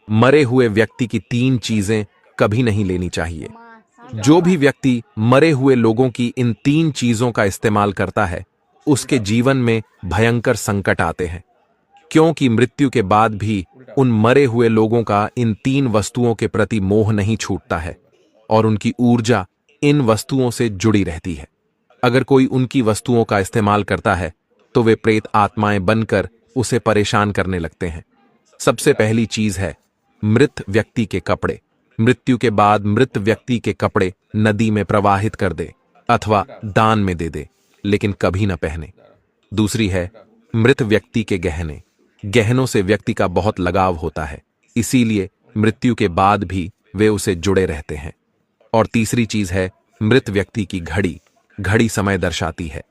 मरे हुए व्यक्ति की तीन चीजें कभी नहीं लेनी चाहिए। जो भी व्यक्ति मरे हुए लोगों की इन तीन चीजों का इस्तेमाल करता है, उसके जीवन में भयंकर संकट आते हैं, क्योंकि मृत्यु के बाद भी उन मरे हुए लोगों का इन तीन वस्तुओं के प्रति मोह नहीं छूटता है और उनकी ऊर्जा इन वस्तुओं से जुड़ी रहती है। अगर कोई उनकी वस्तुओं का इस्तेमाल करता है तो वे प्रेत आत्माएं बनकर उसे परेशान करने लगते हैं। सबसे पहली चीज है मृत व्यक्ति के कपड़े। मृत्यु के बाद मृत व्यक्ति के कपड़े नदी में प्रवाहित कर दे अथवा दान में दे दे, लेकिन कभी न पहने। दूसरी है मृत व्यक्ति के गहने। गहनों से व्यक्ति का बहुत लगाव होता है, इसीलिए मृत्यु के बाद भी वे उसे जुड़े रहते हैं। और तीसरी चीज है मृत व्यक्ति की घड़ी। घड़ी समय दर्शाती है।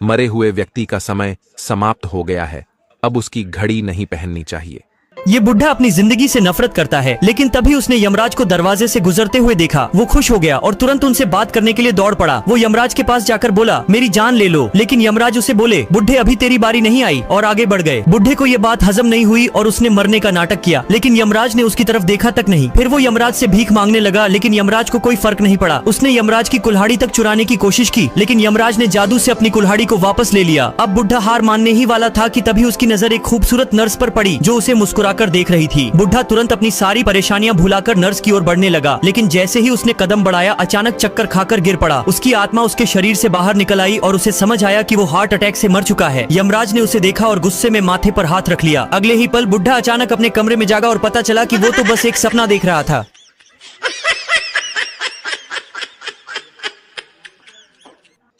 मरे हुए व्यक्ति का समय समाप्त हो गया है, अब उसकी घड़ी नहीं पहननी चाहिए। ये बुढ़ा अपनी जिंदगी से नफरत करता है, लेकिन तभी उसने यमराज को दरवाजे से गुजरते हुए देखा। वो खुश हो गया और तुरंत उनसे बात करने के लिए दौड़ पड़ा। वो यमराज के पास जाकर बोला, मेरी जान ले लो। लेकिन यमराज उसे बोले, बुढ़े अभी तेरी बारी नहीं आई, और आगे बढ़ गए। बुढ़े को ये बात हजम नहीं हुई और उसने मरने का नाटक किया, लेकिन यमराज ने उसकी तरफ देखा तक नहीं। फिर वो यमराज से भीख मांगने लगा, लेकिन यमराज को कोई फर्क नहीं पड़ा। उसने यमराज की कुल्हाड़ी तक चुराने की कोशिश की, लेकिन यमराज ने जादू से अपनी कुल्हाड़ी को वापस ले लिया। अब बुढ़ा हार मानने ही वाला था कि तभी उसकी नजर एक खूबसूरत नर्स पर पड़ी, जो उसे मुस्कुराकर देख रही थी। बुढ़ा तुरंत अपनी सारी परेशानियां भुलाकर नर्स की ओर बढ़ने लगा, लेकिन जैसे ही उसने कदम बढ़ाया, अचानक चक्कर खाकर गिर पड़ा। उसकी आत्मा उसके शरीर से बाहर निकल आई और उसे समझ आया कि वो हार्ट अटैक से मर चुका है। यमराज ने उसे देखा और गुस्से में माथे पर हाथ रख लिया। अगले ही पल बुढ़ा अचानक अपने कमरे में जागा और पता चला कि वो तो बस एक सपना देख रहा था।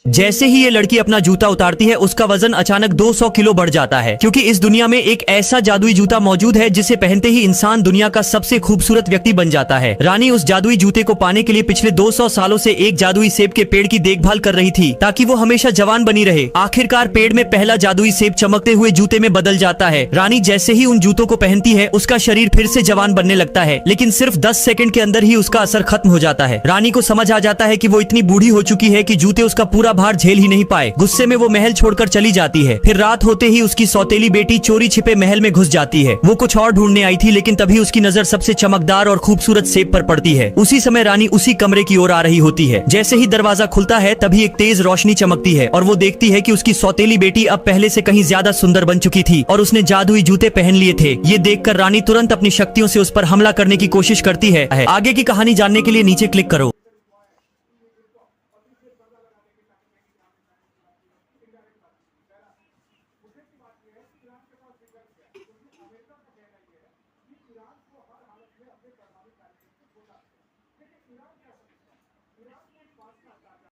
जैसे ही ये लड़की अपना जूता उतारती है, उसका वजन अचानक 200 किलो बढ़ जाता है, क्योंकि इस दुनिया में एक ऐसा जादुई जूता मौजूद है जिसे पहनते ही इंसान दुनिया का सबसे खूबसूरत व्यक्ति बन जाता है। रानी उस जादुई जूते को पाने के लिए पिछले 200 सालों से एक जादुई सेब के पेड़ की देखभाल कर रही थी, ताकि वो हमेशा जवान बनी रहे। आखिरकार पेड़ में पहला जादुई सेब चमकते हुए जूते में बदल जाता है। रानी जैसे ही उन जूतों को पहनती है, उसका शरीर फिर से जवान बनने लगता है, लेकिन सिर्फ 10 सेकंड के अंदर ही उसका असर खत्म हो जाता है। रानी को समझ आ जाता है कि वो इतनी बूढ़ी हो चुकी है कि जूते उसका पूरा भार झेल ही नहीं पाए। गुस्से में वो महल छोड़कर चली जाती है। फिर रात होते ही उसकी सौतेली बेटी चोरी छिपे महल में घुस जाती है। वो कुछ और ढूंढने आई थी, लेकिन तभी उसकी नजर सबसे चमकदार और खूबसूरत सेब पर पड़ती है। उसी समय रानी उसी कमरे की ओर आ रही होती है। जैसे ही दरवाजा खुलता है, तभी एक तेज रोशनी चमकती है और वो देखती है कि उसकी सौतेली बेटी अब पहले से कहीं ज्यादा सुंदर बन चुकी थी और उसने जादुई जूते पहन लिए थे। ये देखकर रानी तुरंत अपनी शक्तियों से उस पर हमला करने की कोशिश करती है। आगे की कहानी जानने के लिए नीचे क्लिक करो।